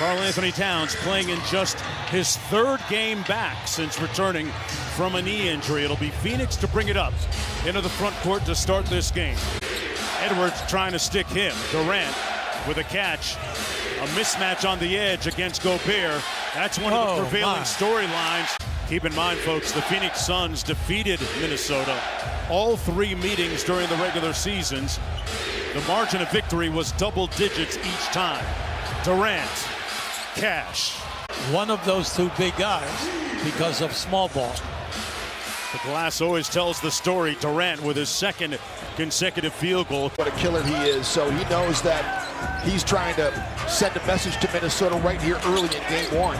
Karl-Anthony Towns playing in just his third game back since returning from a knee injury. It'll be Phoenix to bring it up into the front court to start this game. Edwards trying to stick him. Durant with a catch. A mismatch on the edge against Gobert. That's one of the prevailing storylines. Keep in mind, folks, the Phoenix Suns defeated Minnesota all 3 meetings during the regular seasons. The margin of victory was double digits each time. Durant, Cash. One of those 2 big guys because of small ball. The glass always tells the story. Durant with his 2nd consecutive field goal. What a killer he is. So he knows that he's trying to send a message to Minnesota right here early in game 1.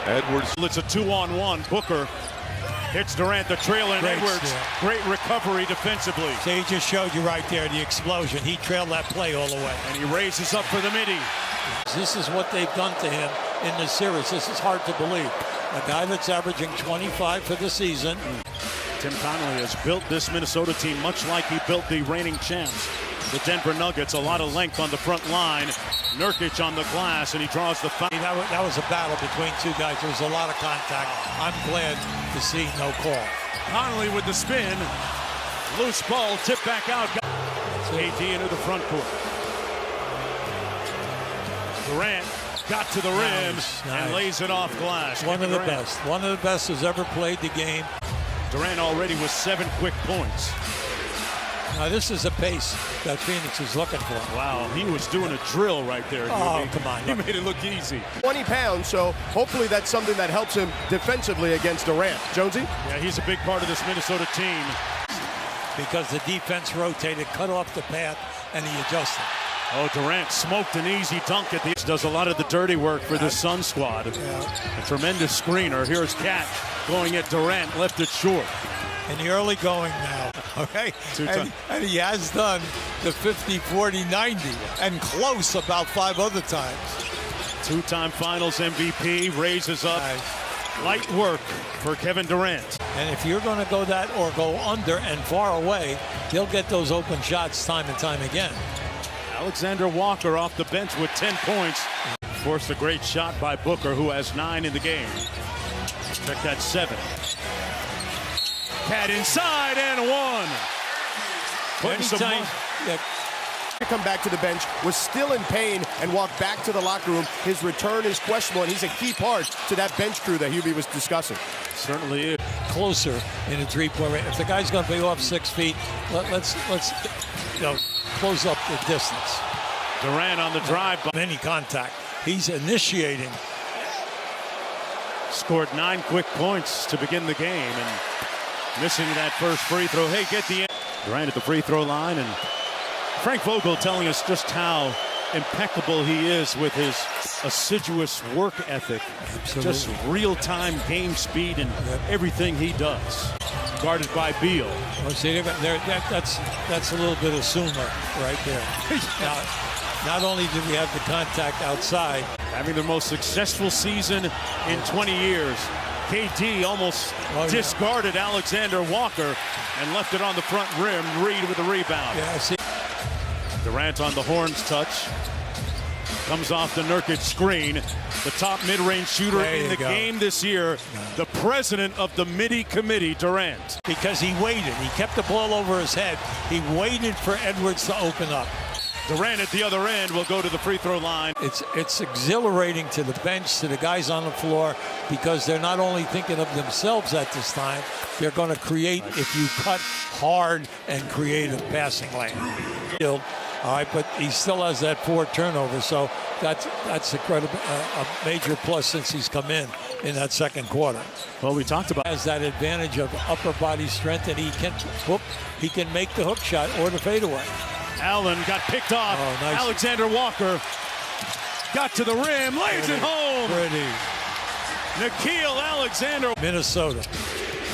Edwards. It's a 2-on-1. Booker hits Durant, the trailer, and Edwards. Great recovery defensively. So he just showed you right there the explosion. He trailed that play all the way. And he raises up for the midi. This is what they've done to him in this series. This is hard to believe. A guy that's averaging 25 for the season. Tim Connolly has built this Minnesota team much like he built the reigning champs, the Denver Nuggets. A lot of length on the front line. Nurkic on the glass, and he draws the foul. That was a battle between 2 guys. There was a lot of contact. I'm glad to see no call. Connolly with the spin. Loose ball, tip back out. AD into the front court. Durant got to the rim and lays it off glass. One of the best. One of the best who's ever played the game. Durant already with 7 quick points. Now this is a pace that Phoenix is looking for. Wow, he was doing a drill right there. Oh, come on. He made it look easy. 20 pounds, so hopefully that's something that helps him defensively against Durant. Jonesy? Yeah, he's a big part of this Minnesota team. Because the defense rotated, cut off the path, and he adjusted. Oh, Durant smoked an easy dunk at the edge. Does a lot of the dirty work for the Sun squad. A tremendous screener. Here's Cat going at Durant, left it short. In the early going now, okay? And he has done the 50, 40, 90, and close about 5 other times. 2-time Finals MVP, raises up. Light work for Kevin Durant. And if you're going to go that or go under and far away, he'll get those open shots time and time again. Alexander Walker off the bench with 10 points. Forced a great shot by Booker, who has 9 in the game. Check that 7. Cat inside and 1. Putting some To come back to the bench, was still in pain and walked back to the locker room. His return is questionable, and he's a key part to that bench crew that Hubie was discussing. Certainly is. Closer in a 3-point range. If the guy's going to be off 6 feet, let's close up the distance. Durant on the drive. Any contact. He's initiating. Scored 9 quick points to begin the game, and missing that first free throw. Hey, get the Durant at the free throw line, and Frank Vogel telling us just how impeccable he is with his assiduous work ethic. Absolutely. Just real-time game speed and everything he does. Guarded by Beal. Oh, see, that's a little bit of Sumer right there. Now, not only did we have the contact outside. Having the most successful season in 20 years. KD almost discarded Alexander Walker and left it on the front rim. Reed with the rebound. Yeah, see. Durant on the Horns touch. Comes off the Nurkic screen. The top mid-range shooter in the game this year. The president of the Midi Committee, Durant. Because he waited. He kept the ball over his head. He waited for Edwards to open up. Durant at the other end will go to the free throw line. It's exhilarating to the bench, to the guys on the floor, because they're not only thinking of themselves at this time, they're going to create, if you cut hard and create a passing lane. All right, but he still has that 4 turnovers, so that's incredible, a major plus since he's come in that second quarter. Well, we talked about has that advantage of upper body strength, and he can make the hook shot or the fadeaway. Allen got picked off. Oh, nice. Alexander Walker got to the rim, lays it home. Pretty. Nickeil Alexander. Minnesota,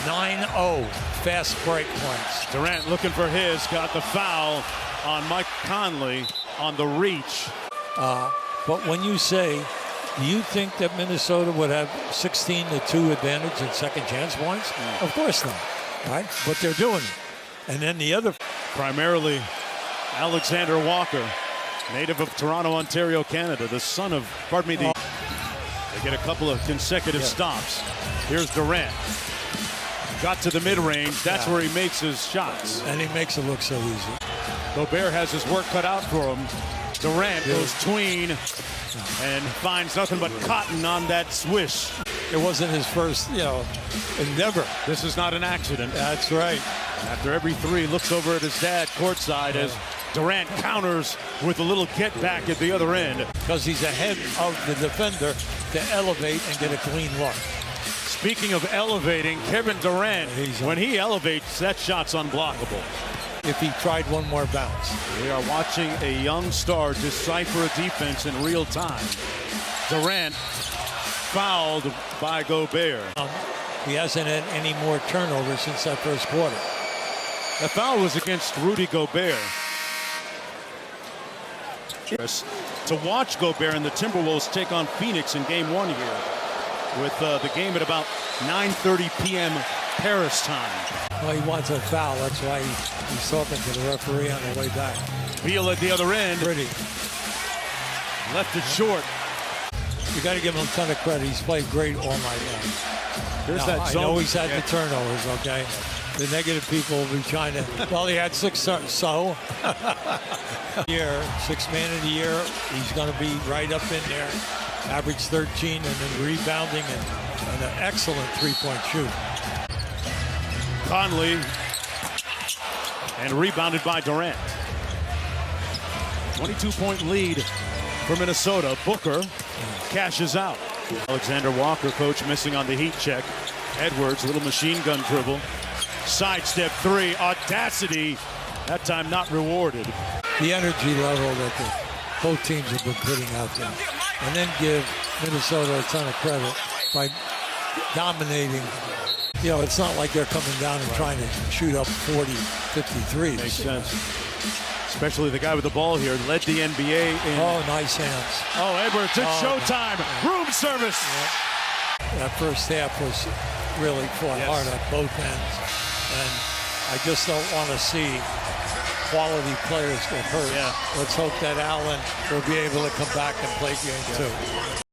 9-0, fast break points. Durant looking for his, got the foul on Mike Conley on the reach. But when you say, do you think that Minnesota would have 16-2 advantage in second chance points? Of course not, right? But they're doing it. And then the other. Primarily Alexander Walker. Native of Toronto, Ontario, Canada. The son of, they get a couple of consecutive stops. Here's Durant. Got to the mid-range. That's where he makes his shots. And he makes it look so easy. Gobert has his work cut out for him. Durant goes tween and finds nothing but cotton on that swish. It wasn't his first, endeavor. This is not an accident. That's right. After every three, looks over at his dad courtside as Durant counters with a little get back at the other end. Because he's ahead of the defender to elevate and get a clean look. Speaking of elevating, Kevin Durant, when he elevates, that shot's unblockable. If he tried one more bounce. We are watching a young star decipher a defense in real time. Durant fouled by Gobert. He hasn't had any more turnovers since that first quarter. The foul was against Rudy Gobert. To watch Gobert and the Timberwolves take on Phoenix in Game 1 here, with the game at about 9:30 p.m. Paris time. Well, he wants a foul. That's why he's talking to the referee on the way back. Beal at the other end. Pretty. Left it short. You got to give him a ton of credit. He's played great all night long. There's now, that I zone. know he's had the turnovers, okay? The negative people will be trying to, well, he had 6, so. Year, 6th man of the year. He's going to be right up in there. Average 13 and then rebounding and an excellent three-point shoot. Conley and rebounded by Durant. 22-point lead for Minnesota. Booker cashes out. Alexander Walker, coach, missing on the heat check. Edwards, little machine gun dribble. Sidestep three, audacity. That time not rewarded. The energy level that both teams have been putting out there. And then give Minnesota a ton of credit by dominating. It's not like they're coming down and trying to shoot up 40, 53. Makes sense. Especially the guy with the ball here led the NBA in. Oh, nice hands. Oh, Edwards, it's showtime. Room service. That first half was really fought hard on both ends. And I just don't want to see quality players get hurt. Let's hope that Allen will be able to come back and play game 2.